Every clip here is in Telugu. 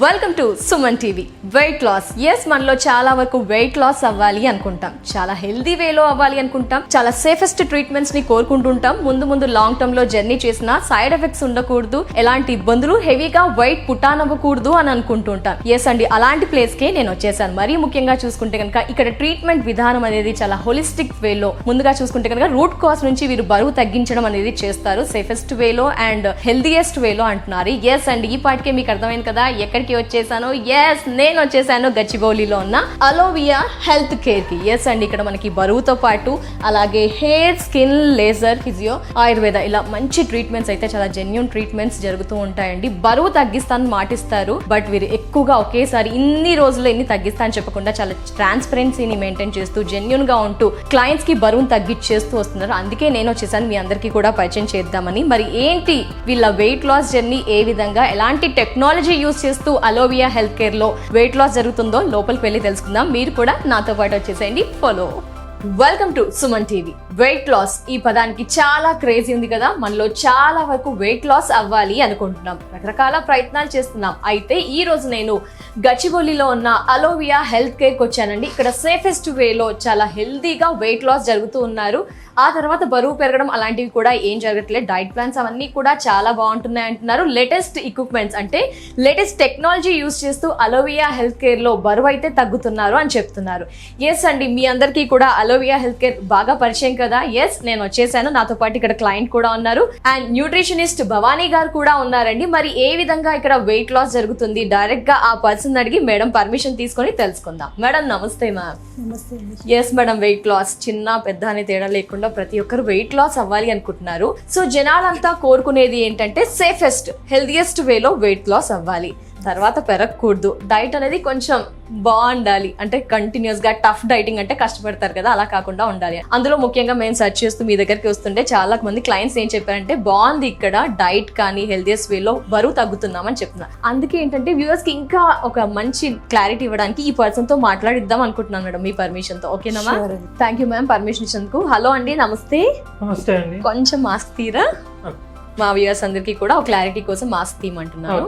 Welcome to Suman TV. Weight loss, yes మనలో చాలా వరకు వెయిట్ లాస్ అవ్వాలి అనుకుంటాం, చాలా హెల్దీ వేలో అవ్వాలి అనుకుంటాం, చాలా సేఫెస్ట్ ట్రీట్మెంట్స్ ని కోరుకుంటుంటాం. ముందు లాంగ్ టర్మ్ లో జర్నీ చేసిన సైడ్ ఎఫెక్ట్స్ ఉండకూడదు, ఎలాంటి ఇబ్బందులు, హెవీగా వెయిట్ పుట్టానవ్వకూడదు అని అనుకుంటుంటాం. ఎస్ అండి, అలాంటి ప్లేస్ కే నేను వచ్చేసాను. మరీ ముఖ్యంగా చూసుకుంటే కనుక ఇక్కడ ట్రీట్మెంట్ విధానం అనేది చాలా హోలిస్టిక్ వేలో, ముందుగా చూసుకుంటే కనుక రూట్ కాజ్ నుంచి వీరు బరువు తగ్గించడం అనేది చేస్తారు, సేఫెస్ట్ వేలో అండ్ హెల్దీయెస్ట్ వేలో అంటున్నారు. ఎస్ అండి, ఈ పాటికే మీకు అర్థమైంది కదా ఎక్కడికి వచ్చేసాను. ఎస్, నేను వచ్చేసాను గచ్చిబౌలిలో ఉన్న అలోవియా హెల్త్ కేర్ కి. ఎస్ అండి, ఇక్కడ మనకి బరువుతో పాటు అలాగే hair, skin, laser, physio, Ayurveda ఇలా మంచి ట్రీట్మెంట్స్ అయితే చాలా జెన్యూన్ ట్రీట్మెంట్స్ జరుగుతూ ఉంటాయండి. బరువు తగ్గిస్తాను మాటిస్తారు, బట్ వీరు ఎక్కువగా ఒకేసారి ఇన్ని రోజులు ఎన్ని తగ్గిస్తా అని చెప్పకుండా చాలా ట్రాన్స్పరెన్సీని మెయింటైన్ చేస్తూ జెన్యూన్ గా ఉంటూ క్లయింట్స్ కి బరువును తగ్గించేస్తూ వస్తున్నారు. అందుకే నేను వచ్చేసాను మీ అందరికీ కూడా పరిచయం చేద్దామని. మరి ఏంటి వీళ్ళ వెయిట్ లాస్ జర్నీ, ఏ విధంగా ఎలాంటి టెక్నాలజీ యూజ్ చేస్తూ అలోవియా హెల్త్ కేర్ లో వెయిట్ లాస్ జరుగుతుందో లోపలికి వెళ్ళి తెలుసుకుందాం. మీరు కూడా నాతో పాటు వచ్చేసేయండి, follow. Welcome to Suman TV. Weight loss ఈ పదానికి చాలా క్రేజీ ఉంది కదా, మనలో చాలా వరకు వెయిట్ లాస్ అవ్వాలి అనుకుంటున్నాం, రకరకాల ప్రయత్నాలు చేస్తున్నాం. అయితే ఈ రోజు నేను గచ్చిబౌలిలో ఉన్న అలోవియా హెల్త్ కేర్కి వచ్చానండి. ఇక్కడ సేఫెస్ట్ వేలో చాలా హెల్దీగా వెయిట్ లాస్ జరుగుతూ ఉన్నారు. ఆ తర్వాత బరువు పెరగడం అలాంటివి కూడా ఏం జరగట్లేదు. డైట్ ప్లాన్స్ అవన్నీ కూడా చాలా బాగుంటున్నాయి అంటున్నారు. లేటెస్ట్ ఎక్విప్మెంట్స్ అంటే లేటెస్ట్ టెక్నాలజీ యూజ్ చేస్తూ అలోవియా హెల్త్ కేర్లో బరువు అయితే తగ్గుతున్నారు అని చెప్తున్నారు. ఎస్ అండి, మీ అందరికీ కూడా అలోవియా హెల్త్ కేర్ బాగా పరిచయం కదా. ఎస్, నేను వచ్చేసాను. నాతో పాటు ఇక్కడ క్లయింట్ కూడా ఉన్నారు అండ్ న్యూట్రిషనిస్ట్ భవానీ గారు కూడా ఉన్నారండి. మరి ఏ విధంగా ఇక్కడ వెయిట్ లాస్ జరుగుతుంది, డైరెక్ట్ గా ఆ పర్సన్ అడిగి మేడం పర్మిషన్ తీసుకొని తెలుసుకుందాం. మేడం నమస్తే. మ్యామ్ నమస్తే. ఎస్ మేడం, వెయిట్ లాస్ చిన్న పెద్ద అనే తేడా లేకుండా ప్రతి ఒక్కరు వెయిట్ లాస్ అవ్వాలి అనుకుంటున్నారు. సో జనాలంతా కోరుకునేది ఏంటంటే సేఫెస్ట్, హెల్దియెస్ట్ వేలో వెయిట్ లాస్ అవ్వాలి, తర్వాత పెరగకూడదు, డైట్ అనేది కొంచెం బాగుండాలి, అంటే కంటిన్యూస్ గా టఫ్ డైటింగ్ అంటే కష్టపడతారు కదా, అలా కాకుండా ఉండాలి. అందులో ముఖ్యంగా మేము సెర్చ్ చేస్తూ మీ దగ్గరికి వస్తుంటే చాలా మంది క్లయింట్స్ ఏం చెప్పారంటే బాగుంది ఇక్కడ డైట్ కానీ హెల్దియస్ వేలో బరువు తగ్గుతున్నామని చెప్తున్నారు. అందుకే ఏంటంటే వ్యూవర్స్ కి ఇంకా ఒక మంచి క్లారిటీ ఇవ్వడానికి ఈ పర్సన్ తో మాట్లాడిద్దాం అనుకుంటున్నాను మేడం, మీ పర్మిషన్ తో. ఓకేనా ma'am? Thank you ma'am permission ఇచ్చినందుకు. హలో అండి, నమస్తే. నమస్తే అండి. కొంచెం మాస్క్ తీరా, మా వ్యూవర్స్ అందరికీ కూడా ఒక క్లారిటీ కోసం మాస్క్ తీయమంటున్నాను.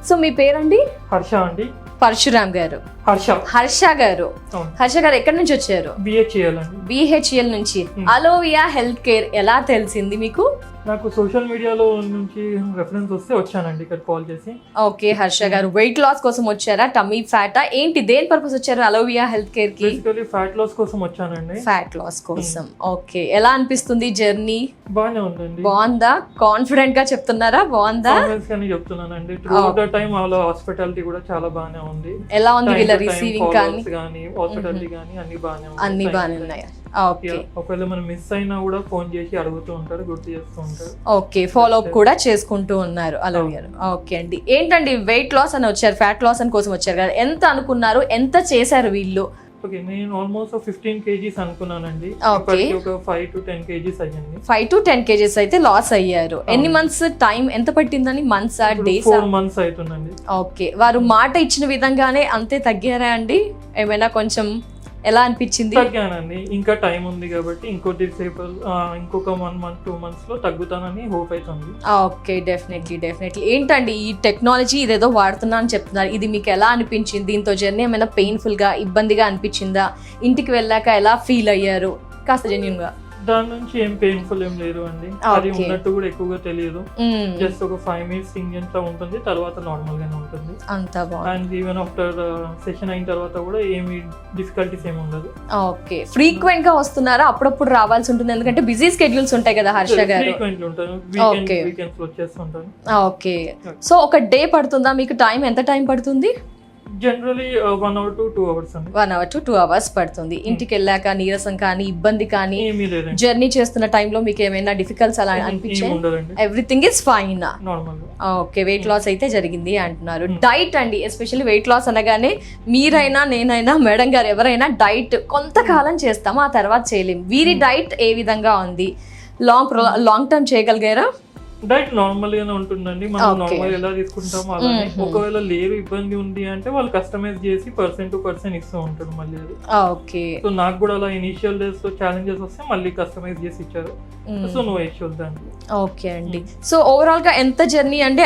సో మీ పేరండి? హర్ష అండి. పరశురామ్ గారు. హర్ష గారు. హర్ష గారు ఎక్కడి నుంచి వచ్చారు? బిహెచ్ఎల్ నుంచి. అలోవియా హెల్త్ కేర్ ఎలా తెలిసింది మీకు? నాకు సోషల్ మీడియాలో నుంచి రెఫరెన్స్ వస్తే వచ్చానండి ఇక్కడ కాల్ చేసి. ఓకే హర్ష గారు, వెయిట్ లాస్ కోసం వచ్చారా? టమ్మీ ఫ్యాటా ఏంటి, దేని పర్పస్ వచ్చారు అలోవియా హెల్త్ కేర్ కి? బేసికల్లీ ఫ్యాట్ లాస్ కోసం వచ్చానండి. ఫ్యాట్ లాస్ కోసం. ఓకే, ఎలా అనిపిస్తుంది జర్నీ? బాగానే ఉందండి. బాగుందా? కాన్ఫిడెంట్ గా చెప్తున్నారా? బాగుందా? చెప్తున్నానండి. త్రూ ద టైం వాళ్ళ హాస్పిటాలిటీ కూడా చాలా బాగానే ఉంది. ఎలా ఉంది వీళ్ళ రిసీవింగ్ కానీ హాస్పిటాలిటీ కానీ అన్ని బాగానే ఉంది. అన్ని బాగానే ఉన్నాయి. ఓకే, ఒకవేళ మనం మిస్ అయినా కూడా ఫోన్ చేసి అడుగుతూ ఉంటారు, గుర్తు చేస్తూ ఉంటారు. ఓకే, ఫాలో అప్ కూడా చేసుకుంటూ ఉన్నారు అలోవియా. ఓకే అండి, ఏంటండి వెయిట్ లాస్ అని వచ్చారు, ఫ్యాట్ లాస్ అని కోసం వచ్చారు కదా, ఎంత అనుకున్నారు, ఎంత చేశారు వీళ్ళు? ఓకే, నేను ఆల్మోస్ట్ 15 kgs అనుకున్నానండి. ఒక 5 to 10 kgs అయ్యింది. 5 to 10 kgs అయితే లాస్ అయ్యారు. ఎన్ని మంత్స్ టైం, ఎంత పట్టిందని? మంత్స్ ఆ డేస్? 4 months అవుతుందండి. ఓకే, వారు మాట ఇచ్చిన విధంగానే అంతే తగ్గారా అండి? ఏమైనా కొంచెం ఎలా అనిపించింది? తగ్గానండి, ఇంకా టైం ఉంది కాబట్టి ఇంకొక 1 month 2 months లో తగ్గుతానని హోప్ అవుతుంది. Okay, definitely. ఏంటండి ఈ టెక్నాలజీ ఇదేదో వాడుతున్నా అని చెప్తున్నారు, ఇది మీకు ఎలా అనిపించింది? దీంతో జర్నీ ఏమైనా పెయిన్ఫుల్ గా, ఇబ్బందిగా అనిపించిందా? ఇంటికి వెళ్ళాక ఎలా ఫీల్ అయ్యారు? కాస్త జెన్యూన్ గా. దాని నుంచి ఏం పెయిన్ఫుల్ ఏం లేదు అండి, అది ఉన్నట్టు కూడా ఎక్కువగా తెలియదు. జస్ట్ ఒక 5 minutes థింగ్ ఉంటుంది, తర్వాత నార్మల్ గానే ఉంటుంది. అంతా బాగుంది. అండ్ ఈవెన్ ఆఫ్టర్ సెషన్ అయిన తర్వాత కూడా ఏమి డిఫికల్టీస్ ఏమి ఉండదు. ఓకే, ఫ్రీక్వెంట్ గా వస్తున్నారా? అప్పుడప్పుడు రావాల్సి ఉంటుంది, ఎందుకంటే బిజీ స్కెడ్యూల్స్ ఉంటాయి కదా హర్ష గారు. ఫ్రీక్వెంట్ ఉంటాను, వీకెండ్స్ వచ్చేస్తుంటాను. ఓకే, సో ఒక డే పడుతుందా మీకు? టైం ఎంత టైం పడుతుంది? జనరలీ 1 hour to 2 hours అండి. 1 hour to 2 hours పడుతుంది. ఇంటికి వెళ్ళాక నీరసం కానీ, ఇబ్బంది కానీ, జర్నీ చేస్తున్న టైంలో మీకు ఏమైనా డిఫికల్ట్స్ అలా అనిపించాయి? Everything is fine. Okay, weight loss అయితే జరిగింది అంటున్నారు. డైట్ అండి, ఎస్పెషల్లీ వెయిట్ లాస్ అనగానే మీరైనా, నేనైనా, మేడం గారు ఎవరైనా డైట్ కొంతకాలం చేస్తాము, ఆ తర్వాత చేయలేము. వీరి డైట్ ఏ విధంగా ఉంది? లాంగ్ టర్మ్ చేయగలిగారా? డైట్ నార్మల్ గానే ఉంటుందండి, మనం Okay. నార్మల్ ఎలా తీసుకుంటామో అలానే. ఒకవేళ లేదు ఇబ్బంది ఉంది అంటే వాళ్ళు కస్టమైజ్ చేసి పర్సన్ టు పర్సన్ ఇస్తూ ఉంటారు మళ్ళీ అది. ఓకే. సో నాకు కూడా అలా ఇనిషియల్ డేస్ లో ఛాలెంజెస్ వస్తే మళ్ళీ కస్టమైజ్ చేసి ఇచ్చారు. సో నో ఇష్యూస్ దాంట్లో. ఓకే అండి. సో ఓవరాల్ గా ఎంత జర్నీ అంటే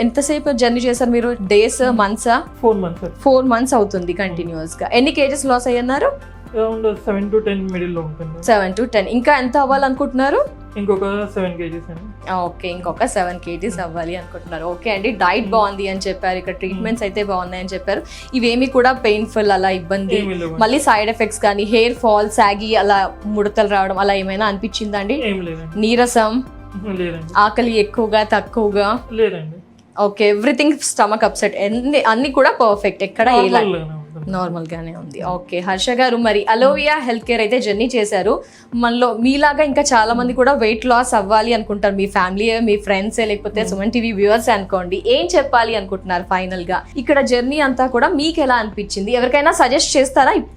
ఎంతసేపు జర్నీ చేశారు మీరు? డేస్, మంత్సా? 4 months 4 months అవుతుంది కంటిన్యూస్ గా. ఎన్ని కేజెస్ లాస్ అయ్యన్నారు? అరౌండ్ 7 to 10 మిడిల్ లో ఉంటుంది. 7 to 10. ఇంకా ఎంత అవ్వాలనుకుంటున్నారు? ఇంకొక 7 kgs అండి. ఓకే, ఇంకొక 7 kgs అవ్వాలి అనుకుంటున్నారు. ఓకే అండి. డైట్ బాగుంది అని చెప్పారు, ఇక్కడ ట్రీట్మెంట్స్ అయితే బాగున్నాయని చెప్పారు. ఇవేమి కూడా పెయిన్ఫుల్ అలా ఇబ్బంది, ఏమీ లేవు. మళ్ళీ సైడ్ ఎఫెక్ట్స్ కానీ హెయిర్ ఫాల్, సాగి అలా ముడతలు రావడం అలా ఏమైనా అనిపించిందండి? ఏం లేదండి. నీరసం, లేదండి. ఆకలి ఎక్కువగా తక్కువగా? లేదండి. ఓకే, ఎవ్రీథింగ్ స్టమక్ అప్సెట్ అన్ని కూడా పర్ఫెక్ట్, ఎక్కడ ఎలా Normal గానే ఉంటుంది. నార్మల్ గానే ఉంది. ఓకే హర్ష గారు, మరి అలోవియా హెల్త్ కేర్ అయితే జర్నీ చేశారు. మనలో మీలాగా ఇంకా చాలా మంది కూడా వెయిట్ లాస్ అవ్వాలి అనుకుంటారు. మీ ఫ్యామిలీ, మీ ఫ్రెండ్స్, లేకపోతే సుమన్ టీవీ వ్యూవర్స్ అనుకోండి. ఏం చెప్పాలి అనుకుంటున్నారు ఫైనల్ గా? ఇక్కడ జర్నీ అంతా కూడా మీకు ఎలా అనిపించింది? ఎవరికైనా సజెస్ట్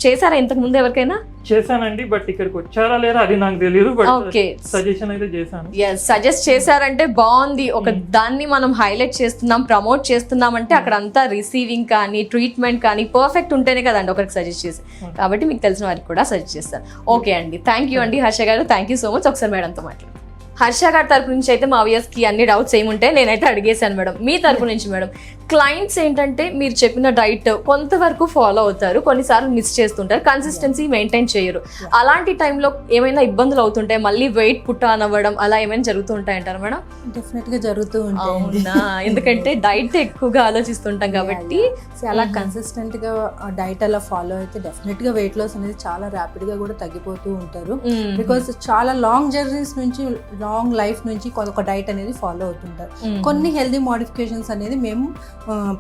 చేశారా ఇంతకు ముందు ఎవరికైనా? చేశానండి, బట్ ఇక్కడికి వచ్చారా లేదా అది నాకు తెలియదు, బట్ ఓకే, సజెషన్ అయితే చేశాను. సజెస్ట్ చేశారంటే బాగుంది. ఒక దాన్ని మనం హైలైట్ చేస్తున్నాం, ప్రమోట్ చేస్తున్నాం అంటే అక్కడ అంతా రిసీవింగ్ కానీ ట్రీట్మెంట్ కానీ పర్ఫెక్ట్ ఉంటేనే కదండి ఒకరికి సజెస్ట్ చేసి. కాబట్టి మీకు తెలిసిన వారికి కూడా సజెస్ట్ చేస్తాను. ఓకే అండి, థ్యాంక్ యూ అండి హర్ష గారు, థ్యాంక్ యూ సో మచ్. ఒకసారి మేడంతో మాట్లాడు. హర్ష గారి తరపు నుంచి అయితే మా వ్యూయర్స్కి అన్ని డౌట్స్ ఏముంటే నేనైతే అడిగేశాను మేడం. మీ తరపు నుంచి మేడం, క్లయింట్స్ ఏంటంటే మీరు చెప్పిన డైట్ కొంతవరకు ఫాలో అవుతారు, కొన్నిసార్లు మిస్ చేస్తుంటారు, కన్సిస్టెన్సీ మెయింటైన్ చేయరు. అలాంటి టైంలో ఏమైనా ఇబ్బందులు అవుతుంటాయి, మళ్ళీ వెయిట్ పుట్ ఆన్ అవ్వడం అలా ఏమైనా జరుగుతూ ఉంటాయంటారు మేడం? డెఫినెట్ గా జరుగుతూ ఉంటాయి. అవునా? ఎందుకంటే డైట్ ఎక్కువగా ఆలోచిస్తుంటాం కాబట్టి. అలా కన్సిస్టెంట్ గా డైట్ అలా ఫాలో అయితే డెఫినెట్ గా వెయిట్ లాస్ అనేది చాలా ర్యాపిడ్ గా కూడా తగ్గిపోతూ ఉంటారు. బికాస్ చాలా లాంగ్ జర్నీస్ నుంచి, లాంగ్ లైఫ్ నుంచి ఒక డైట్ అనేది ఫాలో అవుతుంటారు. కొన్ని హెల్దీ మోడిఫికేషన్స్ అనేది మేము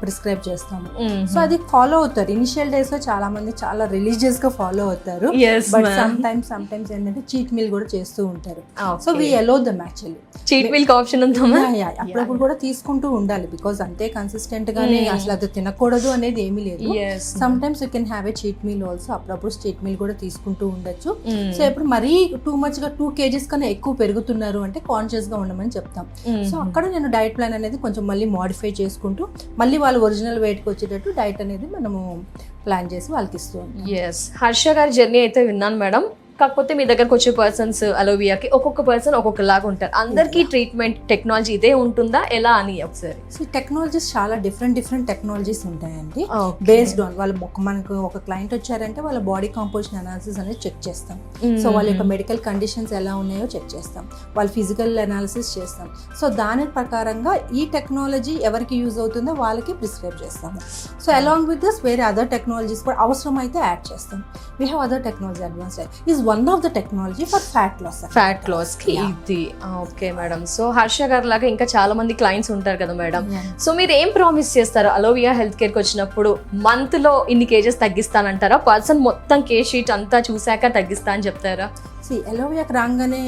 ప్రిస్క్రైబ్ చేస్తాము. సో అది ఫాలో అవుతారు. ఇనిషియల్ డేస్ లో చాలా మంది చాలా రిలీజియస్ గా ఫాలో అవుతారు. బట్ సమ్ టైమ్స్ ఏంటంటే చీట్ మీల్ కూడా చేస్తూ ఉంటారు. So we allow them actually. Cheat meal option ఉందా? అప్పుడప్పుడు కూడా తీసుకుంటూ ఉండాలి. బికాస్ అంతే కన్సిస్టెంట్ గానే అసలు అది తినకూడదు అనేది ఏమీ లేదు. Some times you can have a cheat meal also. అప్పుడప్పుడు చీట్ మీల్ కూడా తీసుకుంటూ ఉండొచ్చు. సో ఇప్పుడు మరీ టూ మచ్ గా 2 kgs కన్నా ఎక్కువ పెరుగుతున్నారు అంటే కాన్షియస్ గా ఉండమని చెప్తాం. సో అక్కడ నేను డైట్ ప్లాన్ అనేది కొంచెం మళ్ళీ మోడిఫై చేసుకుంటూ మళ్ళీ వాళ్ళు ఒరిజినల్ వెయిట్కి వచ్చేటట్టు డైట్ అనేది మనము ప్లాన్ చేసి వాళ్ళకి ఇస్తూ ఉంటాం. హర్ష గారి జర్నీ అయితే విన్నాను మేడం. కాకపోతే మీ దగ్గరకు వచ్చే పర్సన్స్ అలోవియాకి ఒక్కొక్క పర్సన్ ఒక్కొక్కలాగా ఉంటారు. అందరికీ ట్రీట్మెంట్ టెక్నాలజీ ఇదే ఉంటుందా ఎలా అని ఒకసారి? సో టెక్నాలజీస్ చాలా డిఫరెంట్ టెక్నాలజీస్ ఉంటాయండి. బేస్డ్ ఆన్ వాళ్ళ మనకు ఒక క్లయింట్ వచ్చారంటే వాళ్ళ బాడీ కాంపోజిషన్ అనాలిసిస్ అనేది చెక్ చేస్తాం. సో వాళ్ళ యొక్క మెడికల్ కండిషన్స్ ఎలా ఉన్నాయో చెక్ చేస్తాం, వాళ్ళ ఫిజికల్ అనాలిసిస్ చేస్తాం. సో దాని ప్రకారంగా ఈ టెక్నాలజీ ఎవరికి యూజ్ అవుతుందో వాళ్ళకి ప్రిస్క్రైబ్ చేస్తాము. సో అలాంగ్ విత్ దిస్ వేరే అదర్ టెక్నాలజీస్ కూడా అవసరం అయితే యాడ్ చేస్తాం. We have other technology advanced is one of the technology for fat loss కి ఇది. Okay madam. సో హర్ష గారి లాగా ఇంకా చాలా మంది క్లయింట్స్ ఉంటారు కదా మేడం. సో మీరు ఏం ప్రామిస్ చేస్తారు అలోవియా హెల్త్ కేర్ కి వచ్చినప్పుడు? మంత్ లో ఇన్ని కేజెస్ తగ్గిస్తానంటారా? పర్సన్ మొత్తం కేజ్ షీట్ అంతా చూసాక తగ్గిస్తా అని చెప్తారా? అలోవియాకి రాగానే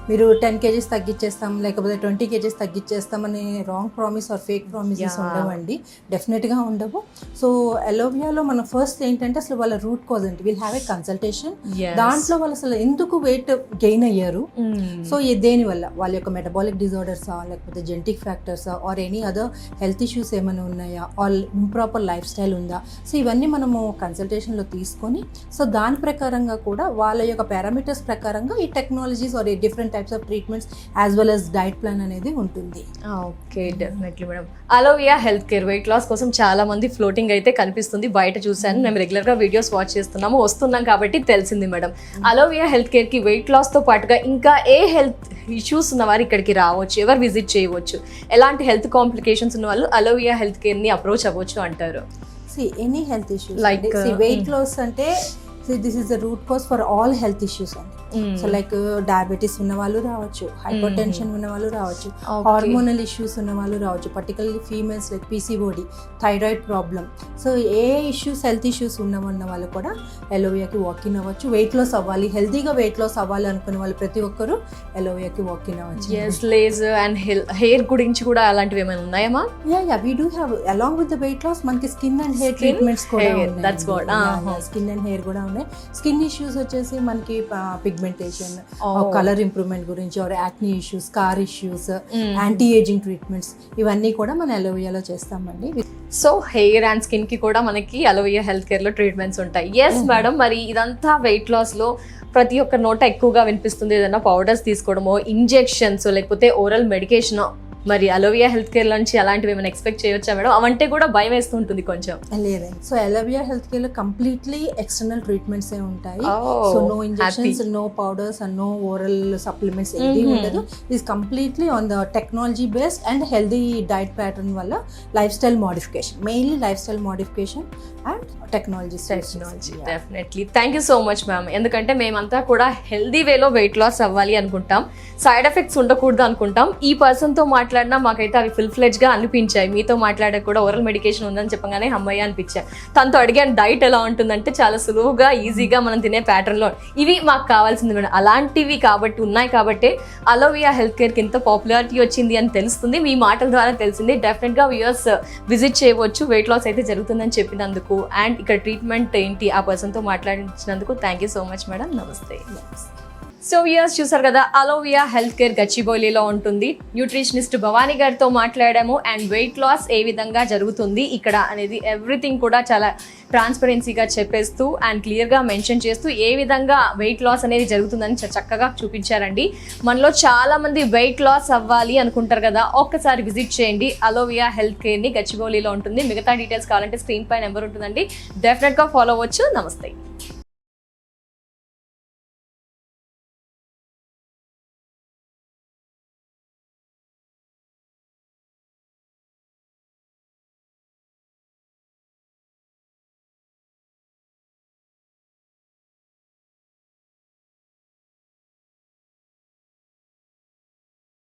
మీరు 10 kgs తగ్గించేస్తాం లేకపోతే 20 kgs తగ్గించేస్తాం అనే wrong promise or fake promises ఉండవండి. డెఫినెట్గా ఉండవు. సో అలోవియాలో మన ఫస్ట్ ఏంటంటే అసలు వాళ్ళ రూట్ కాజ్ ఏంటి, విల్ హ్యావ్ ఏ కన్సల్టేషన్. దాంట్లో వాళ్ళు అసలు ఎందుకు వెయిట్ గెయిన్ అయ్యారు, సో దేని వల్ల వాళ్ళ యొక్క మెటబాలిక్ డిజార్డర్సా లేకపోతే జెనెటిక్ ఫ్యాక్టర్సా or any other health issues ఏమైనా ఉన్నాయా ఆర్ ఇంప్రాపర్ లైఫ్ స్టైల్ ఉందా. సో ఇవన్నీ మనము కన్సల్టేషన్లో తీసుకొని సో దాని ప్రకారంగా కూడా వాళ్ళ యొక్క పారామీటర్స్ ప్రకారంగా ఈ technologies are different types of treatments as well as diet plan అనేది ఉంటుంది. Okay definitely madam. Alovia health care weight loss కోసం చాలా మంది ఫ్లోటింగ్ అయితే కనిపిస్తుంది, బయట చూసాను. మేము రెగ్యులర్ గా వీడియోస్ వాచ్ చేస్తున్నాము, వస్తున్నాం కాబట్టి తెలిసింది మేడం. అలోవియా హెల్త్ కేర్ కి వెయిట్ లాస్ తో పాటుగా ఇంకా ఏ హెల్త్ ఇష్యూస్ ఉన్న వారు ఇక్కడికి రావచ్చు, ఎవరు విజిట్ చేయవచ్చు, ఎలాంటి హెల్త్ కాంప్లికేషన్స్ ఉన్న వాళ్ళు అలోవియా హెల్త్ కేర్ ని అప్రోచ్ అవ్వచ్చు అంటారు? Any health issues like weight loss అంటే this is the root cause for all health issues అండి. సో లైక్ డయాబెటీస్ ఉన్న వాళ్ళు రావచ్చు, హైపర్ టెన్షన్ ఉన్న వాళ్ళు రావచ్చు, హార్మోనల్ ఇష్యూస్ ఉన్న వాళ్ళు రావచ్చు, particularly females like PCOD, thyroid problem. So ఏ ఇష్యూస్ హెల్త్ ఇష్యూస్ ఉన్న వాళ్ళు కూడా అలోవియాకి వాకిన్ అవ్వచ్చు. వెయిట్ లాస్ అవ్వాలి, హెల్తీగా వెయిట్ లాస్ అవ్వాలి అనుకునే వాళ్ళు ప్రతి ఒక్కరు అలోవియాకి వాకిన్ అవ్వచ్చు. లేజర్ అండ్ హెయిర్ గురించి కూడా అలాంటివి ఏమైనా ఉన్నాయా? Yeah we do have along with the weight loss మనకి స్కిన్ అండ్ హెయిర్ ట్రీట్మెంట్స్ కూడా ఉన్నాయి. స్కిన్ అండ్ హెయిర్ కూడా ఉన్నాయి. ఉన్నాయి. స్కిన్ ఇష్యూస్ వచ్చేసి మనకి పిగ్మెంటేషన్, Oh. కలర్ ఇంప్రూవ్మెంట్ గురించి, or acne issues, scar issues, anti ageing treatments ఇవన్నీ కూడా మన అలోవియాలో చేస్తామండి. సో హెయిర్ అండ్ స్కిన్ కి కూడా మనకి అలోవియా హెల్త్ కేర్ లో ట్రీట్మెంట్స్ ఉంటాయి. ఎస్ మేడం, మరి ఇదంతా వెయిట్ లాస్ లో ప్రతి ఒక్క నోట ఎక్కువగా వినిపిస్తుంది ఏదైనా పౌడర్స్ తీసుకోవడమో, ఇంజెక్షన్స్, లేకపోతే ఓరల్ మెడికేషన్. మరి అలోవియా హెల్త్ కేర్ నుంచి అలాంటివి ఏమైనా ఎక్స్పెక్ట్ చేయొచ్చా మేడం? అవంటే కూడా భయం వేస్తుంటుంది కొంచెం. లేదండి. సో అలోవియా హెల్త్ కేర్ లో కంప్లీట్లీ ఎక్స్టర్నల్ ట్రీట్మెంట్స్ ఏ ఉంటాయి. Oh, so no injections, no powders and no oral supplements ఏది ఉండదు. Is completely on the technology based and healthy diet pattern వల్ల lifestyle modification, mainly lifestyle modification and technology. Definitely. Thank you so much ma'am. ఎందుకంటే మేమంతా కూడా హెల్దీ వేలో వెయిట్ లాస్ అవ్వాలి అనుకుంటాం, సైడ్ ఎఫెక్ట్స్ ఉండకూడదు అనుకుంటాం. ఈ పర్సన్తో మాట్లాడినా మాకైతే అవి ఫుల్ ఫ్లెడ్జ్గా అనిపించాయి. మీతో మాట్లాడే కూడా ఓరల్ మెడికేషన్ ఉందని చెప్పగానే అమ్మయ్య అనిపించాయి. తనతో అడిగాను డైట్ ఎలా ఉంటుందంటే చాలా సులువుగా, ఈజీగా మనం తినే ప్యాటర్న్లో ఇవి మాకు కావాల్సింది మేడం. అలాంటివి కాబట్టి ఉన్నాయి కాబట్టి అలోవియా హెల్త్ కేర్కి ఎంత పాపులారిటీ వచ్చింది అని తెలుస్తుంది. మీ మాటల ద్వారా తెలిసింది. డెఫినెట్గా వ్యూయర్స్ విజిట్ చేయవచ్చు. వెయిట్ లాస్ అయితే జరుగుతుందని చెప్పినందుకు అండ్ ఇక్కడ ట్రీట్మెంట్ ఏంటి ఆ పర్సన్తో మాట్లాడించినందుకు thank you so much madam. నమస్తే. సో వ్యూయర్స్ చూసారు కదా, అలోవియా హెల్త్ కేర్ గచ్చిబౌలిలో ఉంటుంది. న్యూట్రిషనిస్ట్ భవానీ గారితో మాట్లాడాము అండ్ వెయిట్ లాస్ ఏ విధంగా జరుగుతుంది ఇక్కడ అనేది ఎవ్రీథింగ్ కూడా చాలా ట్రాన్స్పరెన్సీగా చెప్పేస్తూ అండ్ క్లియర్గా మెన్షన్ చేస్తూ ఏ విధంగా వెయిట్ లాస్ అనేది జరుగుతుందని చక్కగా చూపించారండి. మనలో చాలా మంది వెయిట్ లాస్ అవ్వాలి అనుకుంటారు కదా, ఒక్కసారి విజిట్ చేయండి. అలోవియా హెల్త్ కేర్ని గచ్చిబౌలిలో ఉంటుంది. మిగతా డీటెయిల్స్ కావాలంటే స్క్రీన్ పై నెంబర్ ఉంటుందండి, డెఫినెట్గా ఫాలో అవ్వచ్చు. నమస్తే.